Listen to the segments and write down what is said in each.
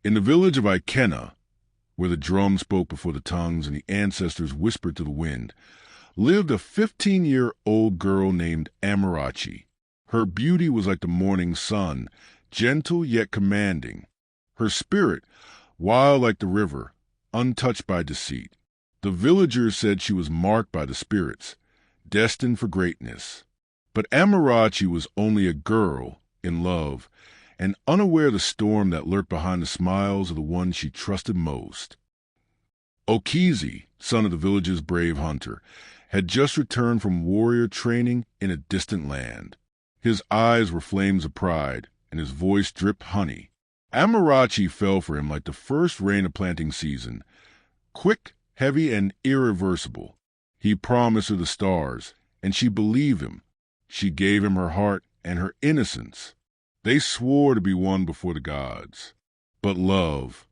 In the village of Ikena, where the drum spoke before the tongues and the ancestors whispered to the wind, lived a 15-year-old girl named Amarachi. Her beauty was like the morning sun, gentle yet commanding. Her spirit, wild like the river, untouched by deceit. The villagers said she was marked by the spirits, destined for greatness. But Amarachi was only a girl in love, and unaware of the storm that lurked behind the smiles of the one she trusted most. Okizi, son of the village's brave hunter, had just returned from warrior training in a distant land. His eyes were flames of pride, and his voice dripped honey. Amarachi fell for him like the first rain of planting season, quick, heavy, and irreversible. He promised her the stars, and she believed him. She gave him her heart and her innocence. They swore to be one before the gods. But love,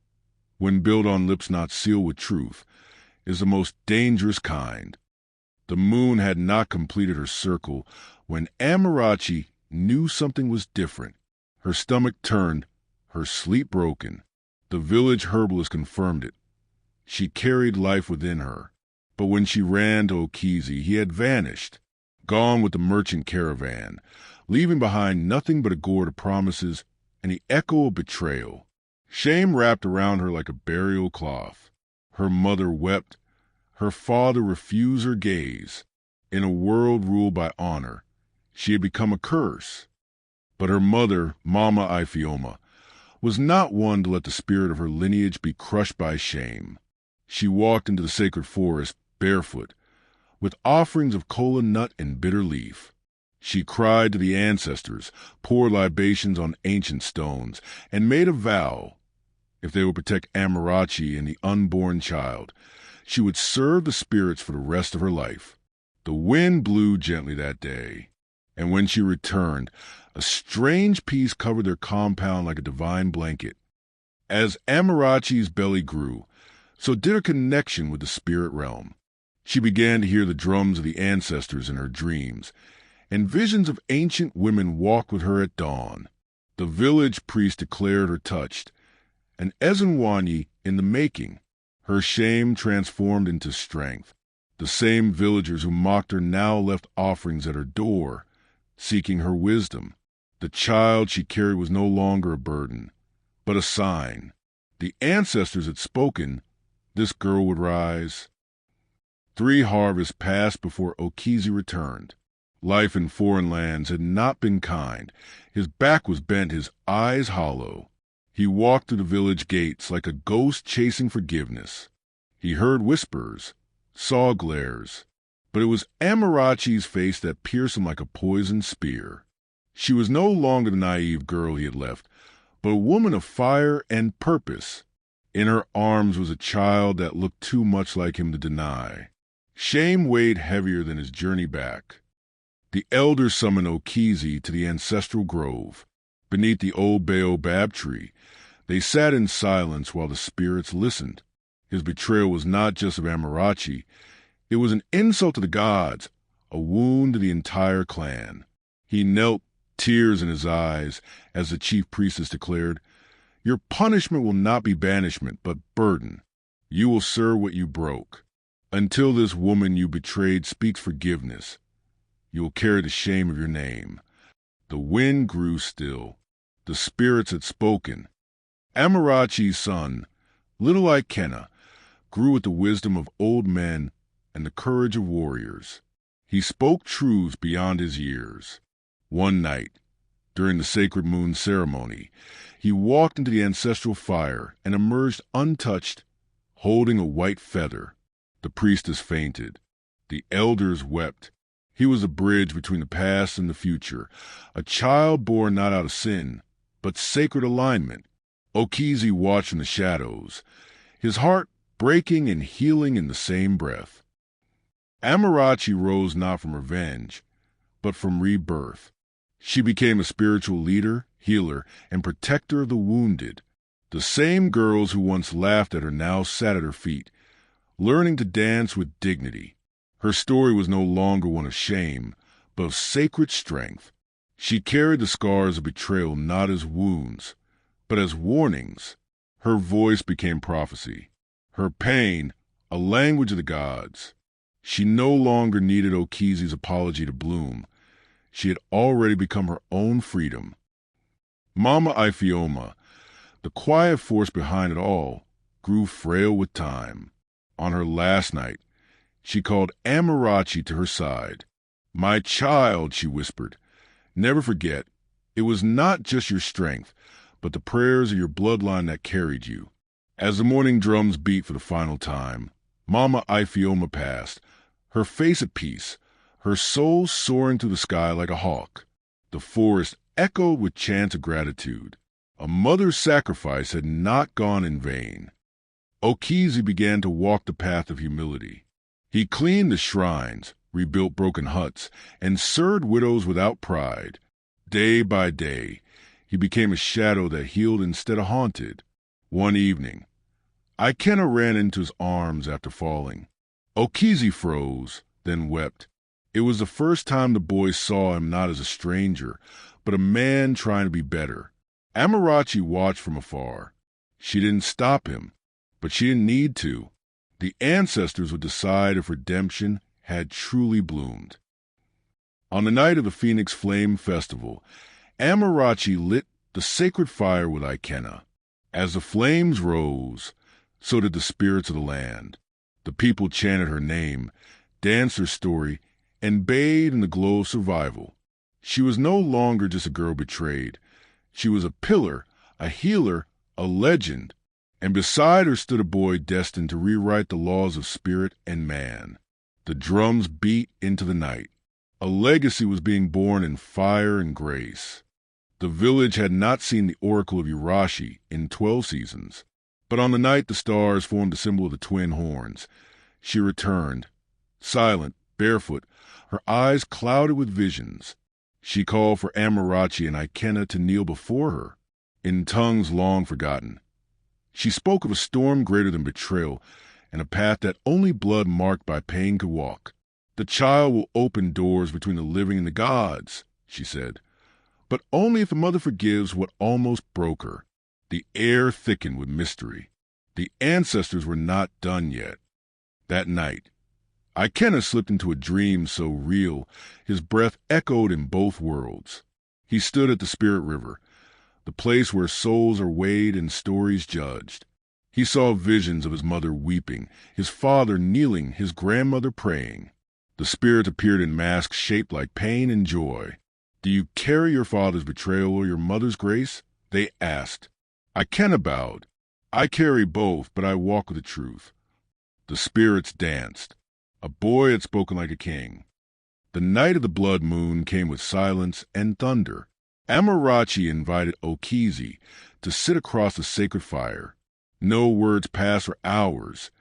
when built on lips not sealed with truth, is the most dangerous kind. The moon had not completed her circle when Amarachi knew something was different. Her stomach turned, her sleep broken. The village herbalist confirmed it. She carried life within her. But when she ran to Okizi, he had vanished, gone with the merchant caravan, leaving behind nothing but a gourd of promises and the echo of betrayal. Shame wrapped around her like a burial cloth. Her mother wept. Her father refused her gaze. In a world ruled by honor, she had become a curse. But her mother, Mama Ifunanya, was not one to let the spirit of her lineage be crushed by shame. She walked into the sacred forest barefoot, with offerings of kola nut and bitter leaf. She cried to the ancestors, poured libations on ancient stones, and made a vow. If they would protect Amarachi and the unborn child, she would serve the spirits for the rest of her life. The wind blew gently that day, and when she returned, a strange peace covered their compound like a divine blanket. As Amarachi's belly grew, so did her connection with the spirit realm. She began to hear the drums of the ancestors in her dreams, and visions of ancient women walked with her at dawn. The village priest declared her touched, an Ifunanya in the making. Her shame transformed into strength. The same villagers who mocked her now left offerings at her door, seeking her wisdom. The child she carried was no longer a burden, but a sign. The ancestors had spoken. This girl would rise. 3 harvests passed before Okizi returned. Life in foreign lands had not been kind. His back was bent, his eyes hollow. He walked through the village gates like a ghost chasing forgiveness. He heard whispers, saw glares, but it was Amarachi's face that pierced him like a poisoned spear. She was no longer the naive girl he had left, but a woman of fire and purpose. In her arms was a child that looked too much like him to deny. Shame weighed heavier than his journey back. The elders summoned Okizi to the ancestral grove. Beneath the old baobab tree, they sat in silence while the spirits listened. His betrayal was not just of Amarachi. It was an insult to the gods, a wound to the entire clan. He knelt, tears in his eyes, as the chief priestess declared, "Your punishment will not be banishment, but burden. You will serve what you broke. Until this woman you betrayed speaks forgiveness, you will carry the shame of your name." The wind grew still. The spirits had spoken. Amarachi's son, little Ikena, grew with the wisdom of old men and the courage of warriors. He spoke truths beyond his years. One night, during the sacred moon ceremony, he walked into the ancestral fire and emerged untouched, holding a white feather. The priestess fainted. The elders wept. He was a bridge between the past and the future, a child born not out of sin, but sacred alignment. Okizi watched in the shadows, his heart breaking and healing in the same breath. Amarachi rose not from revenge, but from rebirth. She became a spiritual leader, healer, and protector of the wounded. The same girls who once laughed at her now sat at her feet, learning to dance with dignity. Her story was no longer one of shame, but of sacred strength. She carried the scars of betrayal not as wounds, but as warnings. Her voice became prophecy. Her pain, a language of the gods. She no longer needed Okizi's apology to bloom. She had already become her own freedom. Mama Ifunanya, the quiet force behind it all, grew frail with time. On her last night, she called Amarachi to her side. "My child," she whispered, "never forget, it was not just your strength, but the prayers of your bloodline that carried you." As the morning drums beat for the final time, Mama Ifunanya passed, her face at peace, her soul soaring through the sky like a hawk. The forest echoed with chants of gratitude. A mother's sacrifice had not gone in vain. Okizi began to walk the path of humility. He cleaned the shrines, rebuilt broken huts, and served widows without pride. Day by day, he became a shadow that healed instead of haunted. One evening, Ikenna ran into his arms after falling. Okizi froze, then wept. It was the first time the boy saw him not as a stranger, but a man trying to be better. Amarachi watched from afar. She didn't stop him, but she didn't need to. The ancestors would decide if redemption had truly bloomed. On the night of the Phoenix Flame Festival, Amarachi lit the sacred fire with Ikenna. As the flames rose, so did the spirits of the land. The people chanted her name, danced her story, and bathed in the glow of survival. She was no longer just a girl betrayed. She was a pillar, a healer, a legend, and beside her stood a boy destined to rewrite the laws of spirit and man. The drums beat into the night. A legacy was being born in fire and grace. The village had not seen the oracle of Urashi in 12 seasons, but on the night the stars formed the symbol of the twin horns, she returned, silent, barefoot, her eyes clouded with visions. She called for Amarachi and Ikenna to kneel before her, in tongues long forgotten. She spoke of a storm greater than betrayal, and a path that only blood marked by pain could walk. "The child will open doors between the living and the gods," she said, "but only if the mother forgives what almost broke her." The air thickened with mystery. The ancestors were not done yet. That night, Ikenna slipped into a dream so real his breath echoed in both worlds. He stood at the Spirit River, the place where souls are weighed and stories judged. He saw visions of his mother weeping, his father kneeling, his grandmother praying. The spirits appeared in masks shaped like pain and joy. "Do you carry your father's betrayal or your mother's grace?" they asked. Ikenna bowed. "I carry both, but I walk with the truth." The spirits danced. A boy had spoken like a king. The night of the blood moon came with silence and thunder. Amarachi invited Okizi to sit across the sacred fire. No words passed for hours,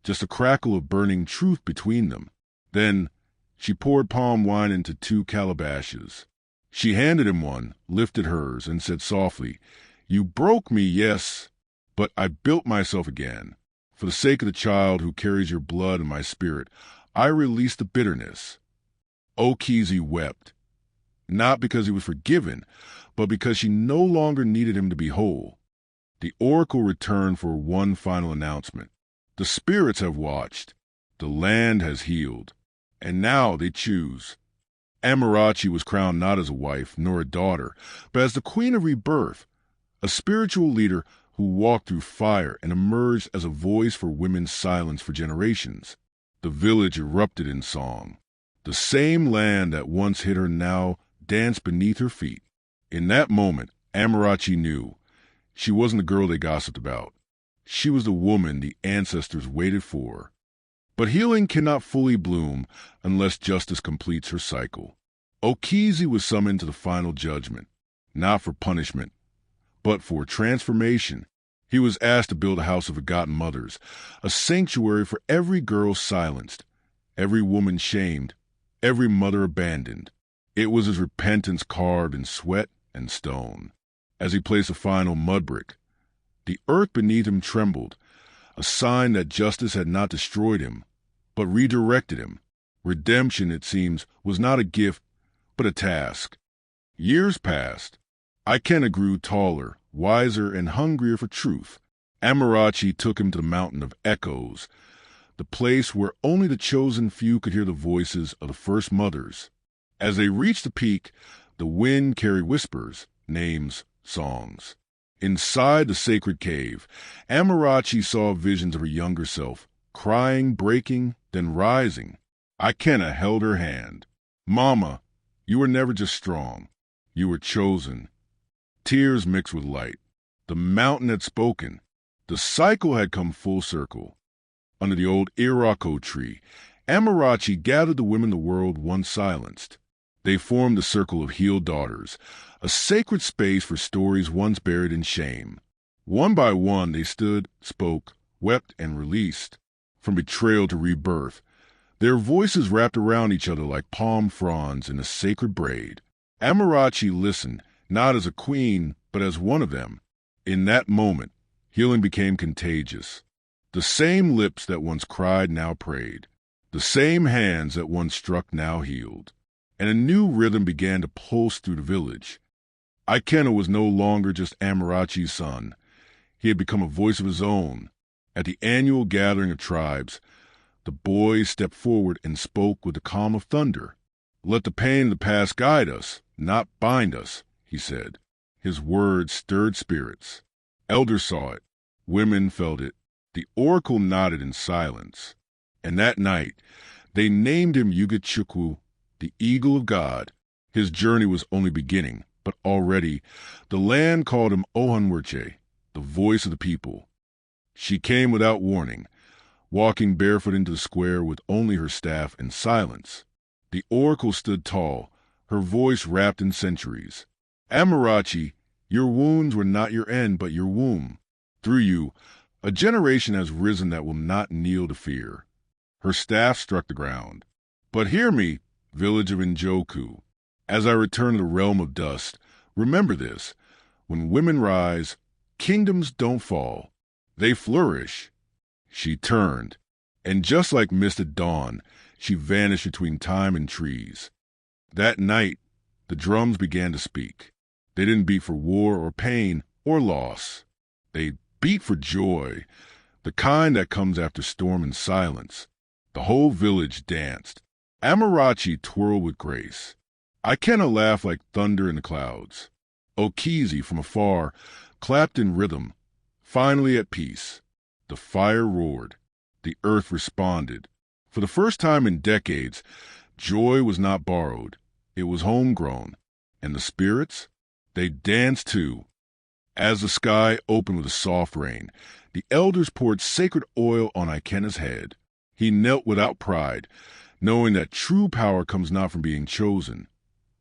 just a crackle of burning truth between them. Then she poured palm wine into 2 calabashes. She handed him one, lifted hers, and said softly, "You broke me, yes, but I built myself again. For the sake of the child who carries your blood and my spirit, I release the bitterness." Okizi wept, not because he was forgiven, but because she no longer needed him to be whole. The oracle returned for one final announcement. The spirits have watched. The land has healed. And now they choose. Amarachi was crowned not as a wife nor a daughter, but as the queen of rebirth, a spiritual leader who walked through fire and emerged as a voice for women's silence for generations. The village erupted in song. The same land that once hid her now danced beneath her feet. In that moment, Amarachi knew she wasn't the girl they gossiped about. She was the woman the ancestors waited for. But healing cannot fully bloom unless justice completes her cycle. Okizi was summoned to the final judgment, not for punishment, but for transformation. He was asked to build a house of forgotten mothers, a sanctuary for every girl silenced, every woman shamed, every mother abandoned. It was his repentance carved in sweat and stone. As he placed a final mud brick, the earth beneath him trembled, a sign that justice had not destroyed him, but redirected him. Redemption, it seems, was not a gift, but a task. Years passed. Ikenna grew taller, wiser, and hungrier for truth. Amarachi took him to the Mountain of Echoes, the place where only the chosen few could hear the voices of the first mothers. As they reached the peak, the wind carried whispers, names, songs. Inside the sacred cave, Amarachi saw visions of her younger self, crying, breaking, then rising. Ikenna held her hand. "Mama, you were never just strong. You were chosen." Tears mixed with light. The mountain had spoken. The cycle had come full circle. Under the old Irako tree, Amarachi gathered the women the world once silenced. They formed the circle of healed daughters, a sacred space for stories once buried in shame. One by one they stood, spoke, wept, and released. From betrayal to rebirth, their voices wrapped around each other like palm fronds in a sacred braid. Amarachi listened, not as a queen, but as one of them. In that moment, healing became contagious. The same lips that once cried now prayed. The same hands that once struck now healed. And a new rhythm began to pulse through the village. Ikenna was no longer just Amarachi's son. He had become a voice of his own. At the annual gathering of tribes, the boy stepped forward and spoke with the calm of thunder. "Let the pain of the past guide us, not bind us," he said. His words stirred spirits. Elders saw it. Women felt it. The oracle nodded in silence. And that night, they named him Yugachukwu, the Eagle of God. His journey was only beginning, but already the land called him Ohanwerche, the voice of the people. She came without warning, walking barefoot into the square with only her staff and silence. The oracle stood tall, her voice wrapped in centuries. "Amarachi, your wounds were not your end, but your womb. Through you, a generation has risen that will not kneel to fear." Her staff struck the ground. "But hear me, village of Njoku. As I return to the realm of dust, remember this. When women rise, kingdoms don't fall. They flourish." She turned, and just like mist at dawn, she vanished between time and trees. That night, the drums began to speak. They didn't beat for war or pain or loss. They beat for joy, the kind that comes after storm and silence. The whole village danced. Amarachi twirled with grace. Ikenna laughed like thunder in the clouds. Okizi from afar clapped in rhythm, finally at peace. The fire roared. The earth responded. For the first time in decades, joy was not borrowed. It was homegrown. And the spirits? They danced too. As the sky opened with a soft rain, the elders poured sacred oil on Ikenna's head. He knelt without pride, knowing that true power comes not from being chosen,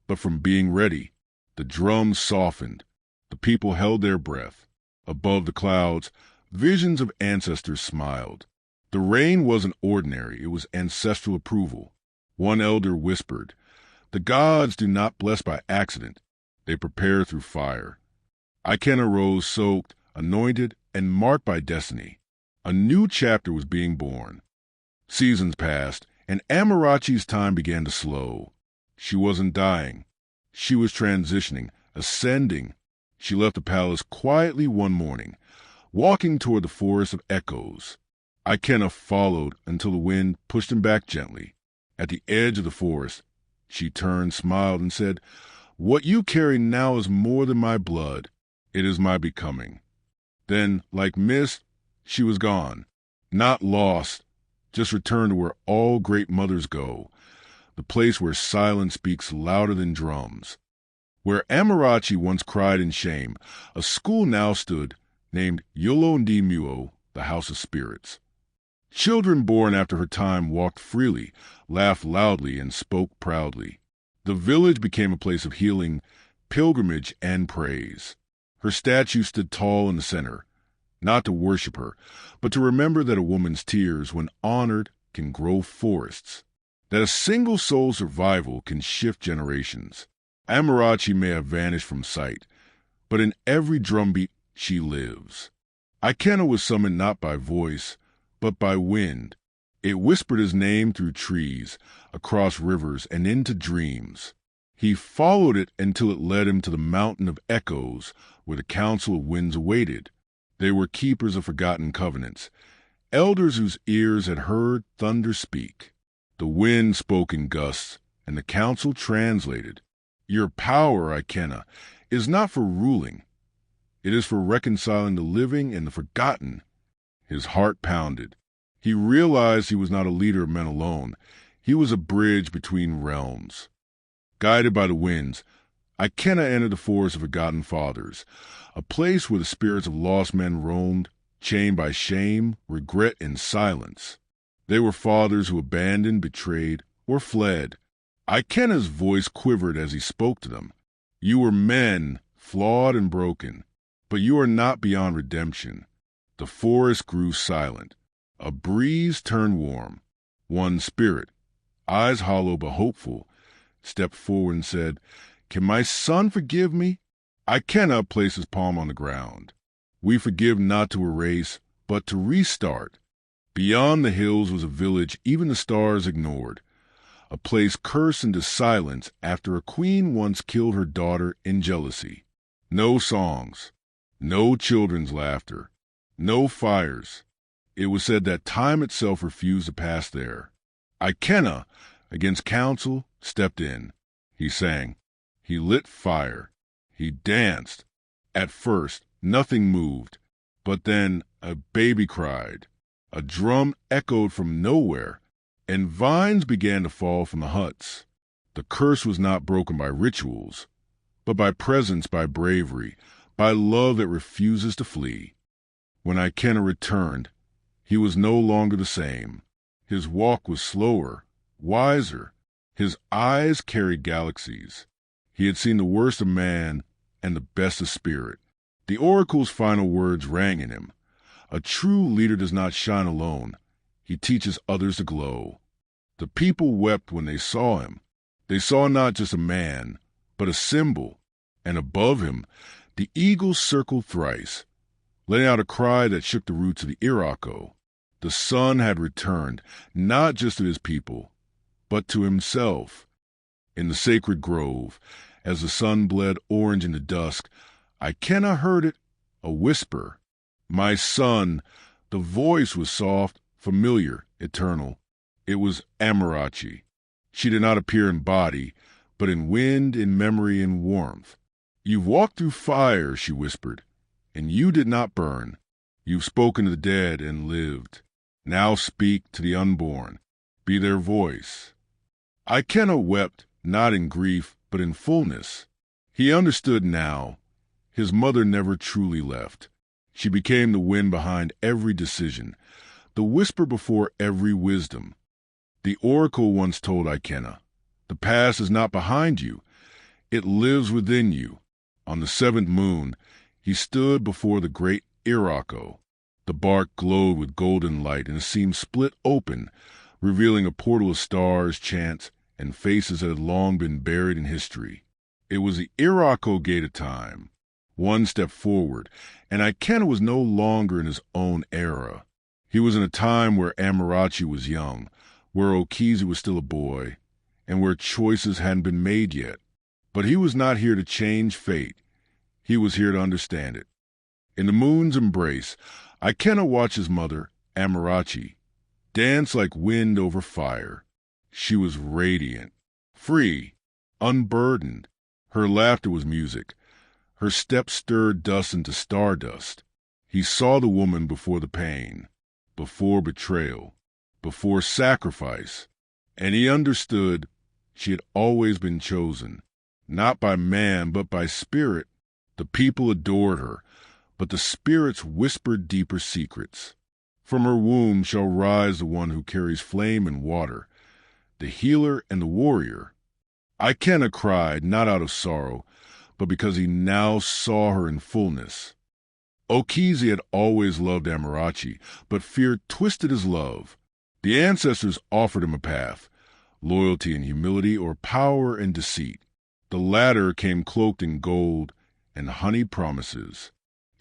but from being ready. The drums softened. The people held their breath. Above the clouds, visions of ancestors smiled. The rain wasn't ordinary, it was ancestral approval. One elder whispered, "The gods do not bless by accident. They prepare through fire." Ikenna rose soaked, anointed, and marked by destiny. A new chapter was being born. Seasons passed, and Amarachi's time began to slow. She wasn't dying. She was transitioning, ascending. She left the palace quietly one morning, walking toward the forest of echoes. Ikenna followed until the wind pushed him back gently. At the edge of the forest, she turned, smiled, and said, "What you carry now is more than my blood. It is my becoming." Then, like mist, she was gone. Not lost, just returned to where all great mothers go, the place where silence speaks louder than drums. Where Amarachi once cried in shame, a school now stood, named Yolo Ndi Muo, the House of Spirits. Children born after her time walked freely, laughed loudly, and spoke proudly. The village became a place of healing, pilgrimage, and praise. Her statue stood tall in the center, not to worship her, but to remember that a woman's tears, when honored, can grow forests, that a single soul's survival can shift generations. Amarachi may have vanished from sight, but in every drumbeat she lives. Ikenna was summoned not by voice, but by wind. It whispered his name through trees, across rivers, and into dreams. He followed it until it led him to the mountain of echoes, where the council of winds awaited. They were keepers of forgotten covenants, elders whose ears had heard thunder speak. The wind spoke in gusts, and the council translated. Your power, Ikenna, is not for ruling. It is for reconciling the living and the forgotten. His heart pounded. He realized he was not a leader of men alone. He was a bridge between realms. Guided by the winds, Ikenna entered the forest of forgotten fathers, a place where the spirits of lost men roamed, chained by shame, regret, and silence. They were fathers who abandoned, betrayed, or fled. Ikenna's voice quivered as he spoke to them. You were men, flawed and broken, but you are not beyond redemption. The forest grew silent. A breeze turned warm. One spirit, eyes hollow but hopeful, stepped forward and said, Can my son forgive me? Ikenna placed his palm on the ground. We forgive not to erase, but to restart. Beyond the hills was a village even the stars ignored, a place cursed into silence after a queen once killed her daughter in jealousy. No songs, no children's laughter, no fires. It was said that time itself refused to pass there. Ikenna, against counsel, stepped in. He sang. He lit fire. He danced. At first, nothing moved. But then a baby cried. A drum echoed from nowhere, and vines began to fall from the huts. The curse was not broken by rituals, but by presence, by bravery, by love that refuses to flee. When Ikenna returned, he was no longer the same. His walk was slower, wiser. His eyes carried galaxies. He had seen the worst of man and the best of spirit. The oracle's final words rang in him. A true leader does not shine alone. He teaches others to glow. The people wept when they saw him. They saw not just a man, but a symbol. And above him, the eagles circled thrice, letting out a cry that shook the roots of the Irako. The sun had returned, not just to his people, but to himself. In the sacred grove, as the sun bled orange in the dusk, Ikenna heard it, a whisper. My son. The voice was soft, familiar, eternal. It was Amarachi. She did not appear in body, but in wind, in memory, in warmth. You've walked through fire, she whispered, and you did not burn. You've spoken to the dead and lived. Now speak to the unborn. Be their voice. Ikenna wept, not in grief, but in fullness. He understood now. His mother never truly left. She became the wind behind every decision, the whisper before every wisdom. The oracle once told Ikenna, the past is not behind you. It lives within you. On the seventh moon, he stood before the great Irako. The bark glowed with golden light, and it seemed split open, revealing a portal of stars, chants, and faces that had long been buried in history. It was the Irako gate of time. One stepped forward, and Ikenna was no longer in his own era. He was in a time where Amarachi was young, where Okizi was still a boy, and where choices hadn't been made yet. But he was not here to change fate. He was here to understand it. In the moon's embrace, Ikenna watched his mother, Amarachi, dance like wind over fire. She was radiant, free, unburdened. Her laughter was music. Her steps stirred dust into stardust. He saw the woman before the pain, before betrayal, before sacrifice, and he understood she had always been chosen, not by man but by spirit. The people adored her, but the spirits whispered deeper secrets. From her womb shall rise the one who carries flame and water, the healer and the warrior. Ikenna cried, not out of sorrow, but because he now saw her in fullness. Okizi had always loved Amarachi, but fear twisted his love. The ancestors offered him a path, loyalty and humility, or power and deceit. The latter came cloaked in gold and honeyed promises.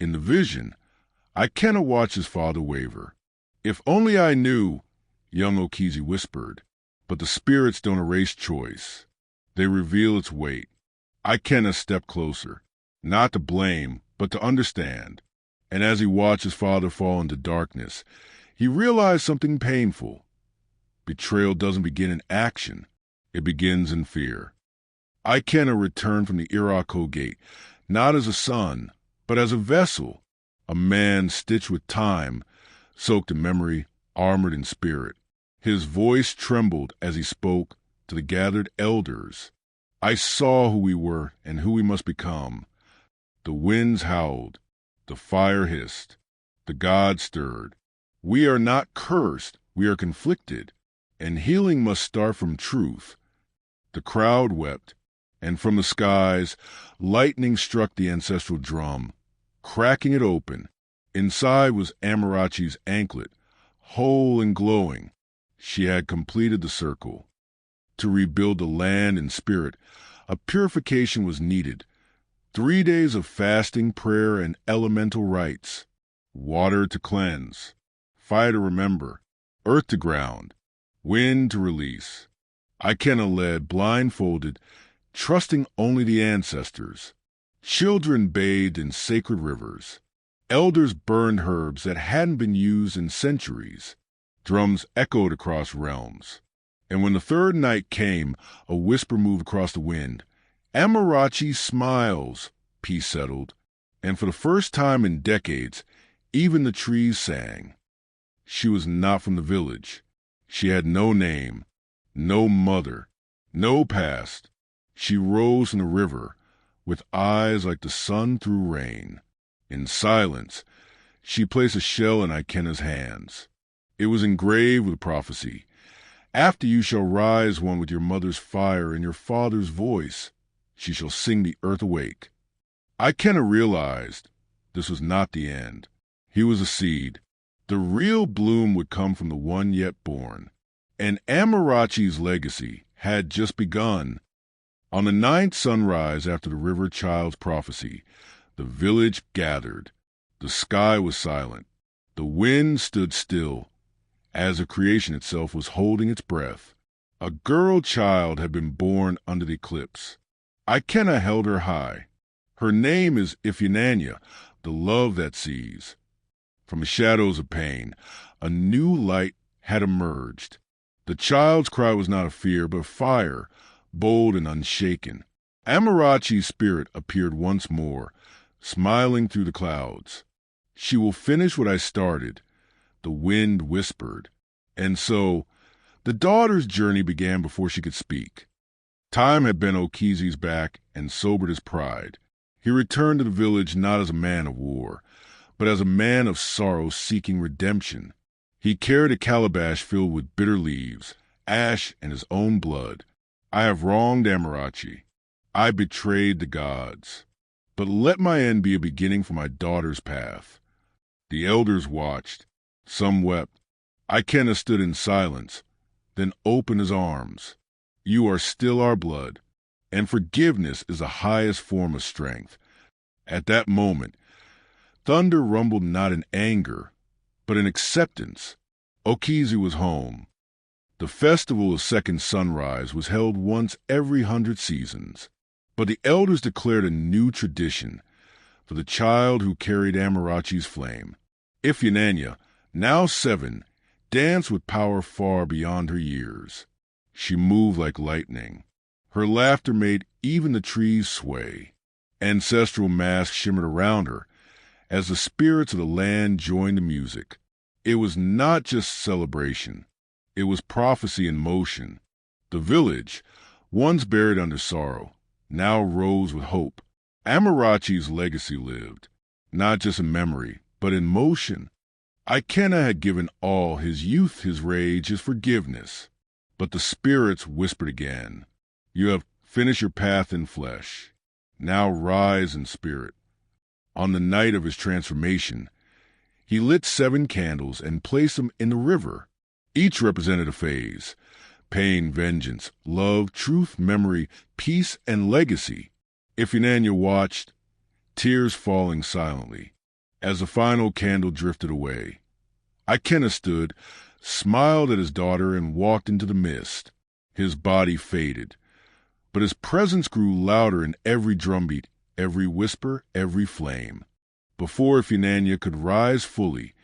In the vision, Ikenna watched his father waver. If only I knew, young Okizi whispered, but the spirits don't erase choice. They reveal its weight. Ikenna stepped closer, not to blame, but to understand. And as he watched his father fall into darkness, he realized something painful. Betrayal doesn't begin in action. It begins in fear. Ikenna returned from the Irako Gate, not as a son, but as a vessel, a man stitched with time, soaked in memory, armored in spirit. His voice trembled as he spoke to the gathered elders. I saw who we were and who we must become. The winds howled, the fire hissed, the gods stirred. We are not cursed, we are conflicted, and healing must start from truth. The crowd wept, and from the skies, lightning struck the ancestral drum, cracking it open. Inside was Amarachi's anklet, whole and glowing. She had completed the circle. To rebuild the land and spirit, a purification was needed. 3 days of fasting, prayer, and elemental rites. Water to cleanse, fire to remember, earth to ground, wind to release. Ikenna led, blindfolded, trusting only the ancestors. Children bathed in sacred rivers. Elders burned herbs that hadn't been used in centuries. Drums echoed across realms. And when the third night came, a whisper moved across the wind. Amarachi smiles. Peace settled. And for the first time in decades, even the trees sang. She was not from the village. She had no name, no mother, no past. She rose from the river, with eyes like the sun through rain. In silence, she placed a shell in Ikenna's hands. It was engraved with prophecy. After you shall rise one with your mother's fire and your father's voice. She shall sing the earth awake. Ikenna realized this was not the end. He was a seed. The real bloom would come from the one yet born. And Amarachi's legacy had just begun. On the 9th sunrise after the river child's prophecy, the village gathered. The sky was silent. The wind stood still, as the creation itself was holding its breath. A girl child had been born under the eclipse. Ikenna held her high. Her name is Ifunanya, the love that sees. From the shadows of pain, a new light had emerged. The child's cry was not of fear, but fire, bold and unshaken. Amarachi's spirit appeared once more, smiling through the clouds. She will finish what I started, the wind whispered. And so, the daughter's journey began before she could speak. Time had bent Okizi's back and sobered his pride. He returned to the village not as a man of war, but as a man of sorrow seeking redemption. He carried a calabash filled with bitter leaves, ash, and his own blood. I have wronged Amarachi. I betrayed the gods. But let my end be a beginning for my daughter's path. The elders watched. Some wept. Ikenna stood in silence, then opened his arms. You are still our blood, and forgiveness is the highest form of strength. At that moment, thunder rumbled not in anger, but in acceptance. Okizi was home. The festival of second sunrise was held once every 100 seasons, but the elders declared a new tradition for the child who carried Amarachi's flame. Ifunanya, now 7, danced with power far beyond her years. She moved like lightning. Her laughter made even the trees sway. Ancestral masks shimmered around her as the spirits of the land joined the music. It was not just celebration. It was prophecy in motion. The village, once buried under sorrow, now rose with hope. Amarachi's legacy lived, not just in memory, but in motion. Ikenna had given all, his youth, his rage, his forgiveness. But the spirits whispered again, you have finished your path in flesh. Now rise in spirit. On the night of his transformation, he lit 7 candles and placed them in the river. Each represented a phase: pain, vengeance, love, truth, memory, peace, and legacy. Ifunanya watched, tears falling silently, as the final candle drifted away. Ikenna stood, smiled at his daughter, and walked into the mist. His body faded, but his presence grew louder in every drumbeat, every whisper, every flame. Before Ifunanya could rise fully,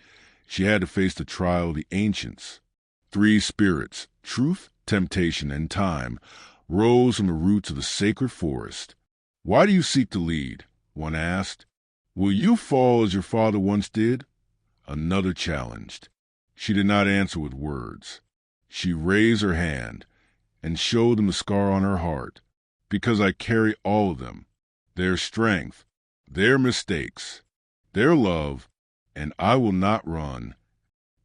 she had to face the trial of the ancients. 3 spirits, truth, temptation, and time, rose from the roots of the sacred forest. "Why do you seek to lead?" one asked. "Will you fall as your father once did?" Another challenged. She did not answer with words. She raised her hand and showed them the scar on her heart. "Because I carry all of them, their strength, their mistakes, their love, and I will not run."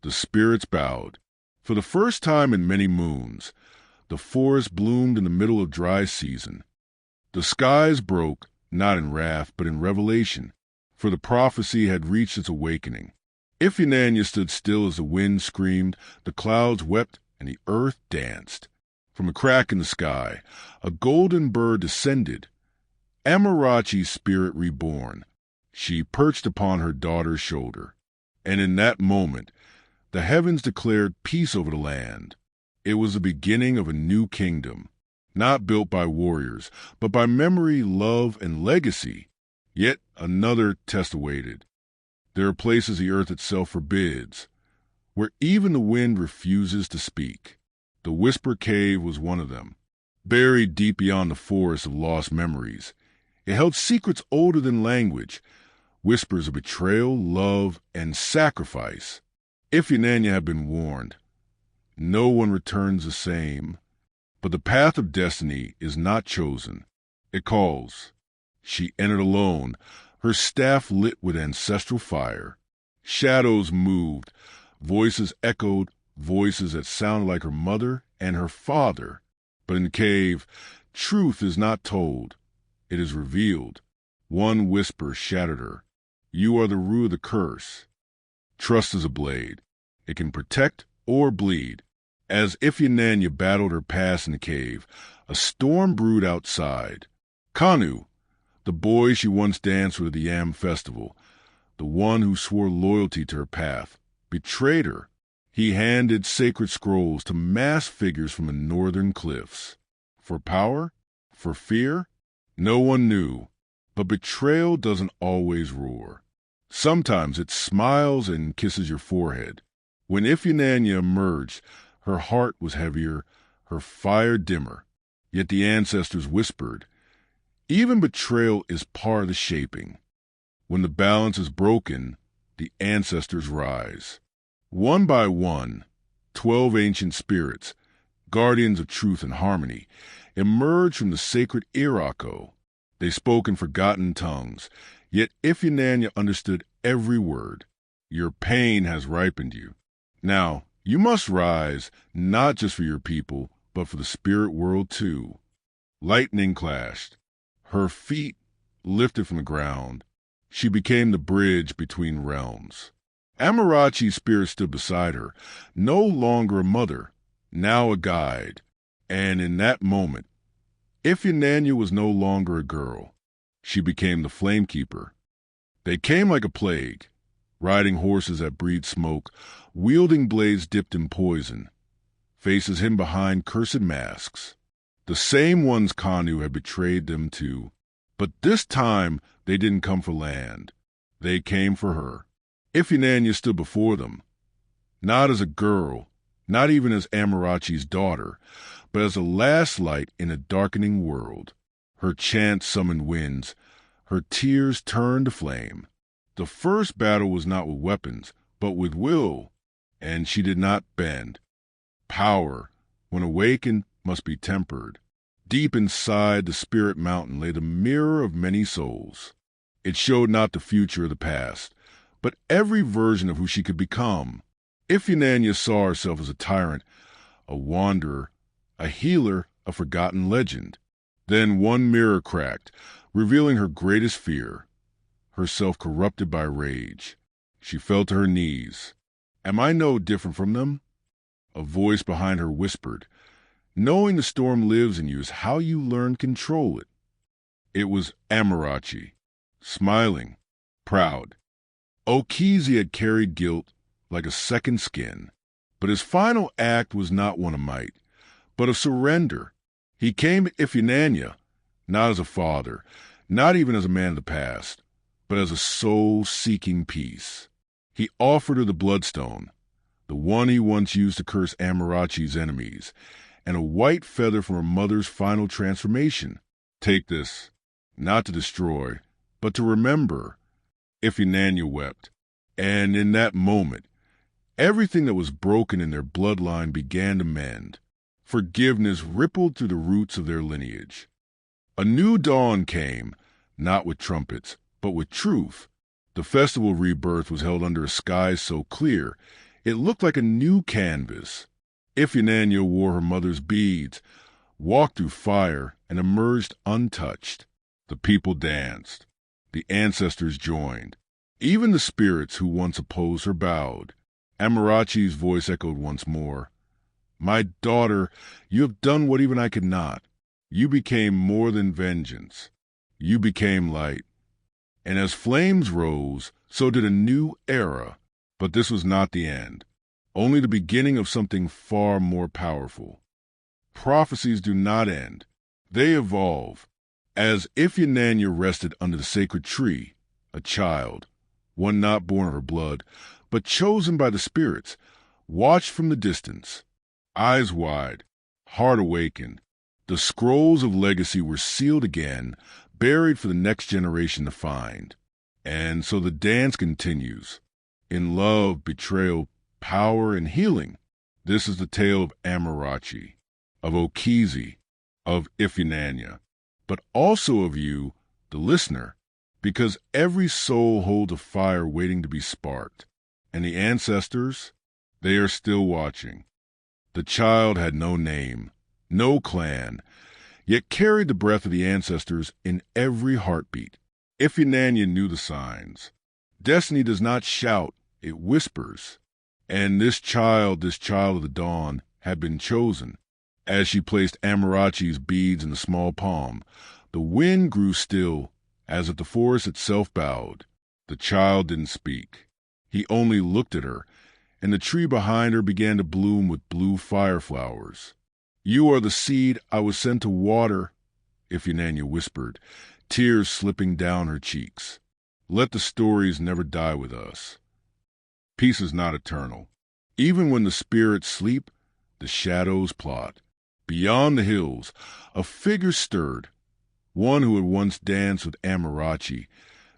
The spirits bowed. For the first time in many moons, the forest bloomed in the middle of dry season. The skies broke, not in wrath, but in revelation, for the prophecy had reached its awakening. Ifunanya stood still as the wind screamed, the clouds wept, and the earth danced. From a crack in the sky, a golden bird descended, Amarachi's spirit reborn. She perched upon her daughter's shoulder, and in that moment, the heavens declared peace over the land. It was the beginning of a new kingdom, not built by warriors, but by memory, love, and legacy. Yet another test awaited. There are places the earth itself forbids, where even the wind refuses to speak. The Whisper Cave was one of them. Buried deep beyond the forest of lost memories, it held secrets older than language, whispers of betrayal, love, and sacrifice. Ifunanya had been warned. No one returns the same. But the path of destiny is not chosen. It calls. She entered alone, her staff lit with ancestral fire. Shadows moved, voices echoed, voices that sounded like her mother and her father. But in the cave, truth is not told. It is revealed. One whisper shattered her. "You are the root of the curse." Trust is a blade. It can protect or bleed. As Ifunanya battled her past in the cave, a storm brewed outside. Kanu, the boy she once danced with at the Yam festival, the one who swore loyalty to her path, betrayed her. He handed sacred scrolls to masked figures from the northern cliffs. For power? For fear? No one knew. But betrayal doesn't always roar. Sometimes it smiles and kisses your forehead. When Ifunanya emerged, her heart was heavier, her fire dimmer. Yet the ancestors whispered, even betrayal is part of the shaping. When the balance is broken, the ancestors rise. One by one, 12 ancient spirits, guardians of truth and harmony, emerged from the sacred Irako. They spoke in forgotten tongues, yet Ifunanya understood every word. Your pain has ripened you. Now, you must rise, not just for your people, but for the spirit world too. Lightning clashed. Her feet lifted from the ground. She became the bridge between realms. Amarachi's spirit stood beside her, no longer a mother, now a guide. And in that moment, Ifunanya was no longer a girl. She became the flamekeeper. They came like a plague, riding horses that breathed smoke, wielding blades dipped in poison, faces hidden behind cursed masks. The same ones Kanu had betrayed them to. But this time they didn't come for land. They came for her. Ifunanya stood before them, not as a girl, not even as Amarachi's daughter, but as a last light in a darkening world. Her chant summoned winds, her tears turned to flame. The first battle was not with weapons, but with will, and she did not bend. Power, when awakened, must be tempered. Deep inside the spirit mountain lay the mirror of many souls. It showed not the future or the past, but every version of who she could become. Ifunanya saw herself as a tyrant, a wanderer, a healer, a forgotten legend. Then one mirror cracked, revealing her greatest fear, herself corrupted by rage. She fell to her knees. Am I no different from them? A voice behind her whispered, knowing the storm lives in you is how you learn to control it. It was Amarachi, smiling, proud. Okizi had carried guilt like a second skin, but his final act was not one of might, but of surrender. He came to Ifunanya, not as a father, not even as a man of the past, but as a soul seeking peace. He offered her the bloodstone, the one he once used to curse Amarachi's enemies, and a white feather from her mother's final transformation. Take this, not to destroy, but to remember. Ifunanya wept, and in that moment, everything that was broken in their bloodline began to mend. Forgiveness rippled through the roots of their lineage. A new dawn came, not with trumpets, but with truth. The festival of rebirth was held under a sky so clear, it looked like a new canvas. Ifunanya wore her mother's beads, walked through fire, and emerged untouched. The people danced. The ancestors joined. Even the spirits who once opposed her bowed. Amarachi's voice echoed once more. My daughter, you have done what even I could not. You became more than vengeance. You became light. And as flames rose, so did a new era. But this was not the end, only the beginning of something far more powerful. Prophecies do not end. They evolve. As Ifunanya rested under the sacred tree, a child, one not born of her blood, but chosen by the spirits, watched from the distance. Eyes wide, heart awakened, the scrolls of legacy were sealed again, buried for the next generation to find. And so the dance continues. In love, betrayal, power, and healing. This is the tale of Amarachi, of Okizi, of Ifunanya, but also of you, the listener, because every soul holds a fire waiting to be sparked. And the ancestors, they are still watching. The child had no name, no clan, yet carried the breath of the ancestors in every heartbeat. Ifunanya knew the signs. Destiny does not shout, it whispers. And this child of the dawn, had been chosen. As she placed Amarachi's beads in the small palm, the wind grew still, as if the forest itself bowed. The child didn't speak. He only looked at her, and the tree behind her began to bloom with blue fire flowers. You are the seed I was sent to water, Ifunanya whispered, tears slipping down her cheeks. Let the stories never die with us. Peace is not eternal. Even when the spirits sleep, the shadows plot. Beyond the hills, a figure stirred, one who had once danced with Amarachi,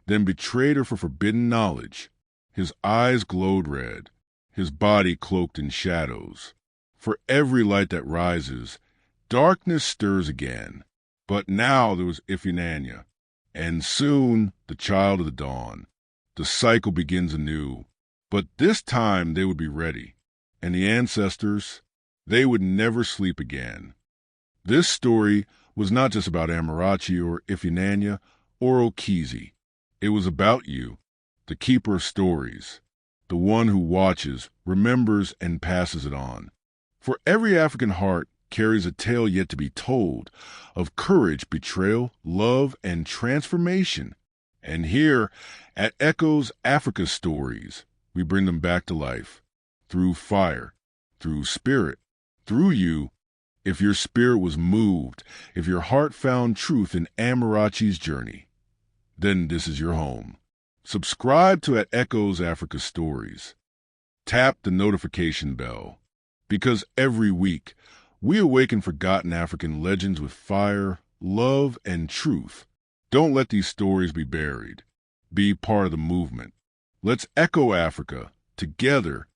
then betrayed her for forbidden knowledge. His eyes glowed red, his body cloaked in shadows. For every light that rises, darkness stirs again. But now there was Ifunanya, and soon the child of the dawn. The cycle begins anew, but this time they would be ready, and the ancestors, they would never sleep again. This story was not just about Amarachi or Ifunanya or Okizi. It was about you, the keeper of stories, the one who watches, remembers, and passes it on. For every African heart carries a tale yet to be told, of courage, betrayal, love, and transformation. And here, at Echoes Africa Stories, we bring them back to life, through fire, through spirit, through you. If your spirit was moved, if your heart found truth in Amarachi's journey, then this is your home. Subscribe to At Echoes Africa Stories. Tap the notification bell, because every week we awaken forgotten African legends with fire, love, and truth. Don't let these stories be buried. Be part of the movement. Let's echo Africa together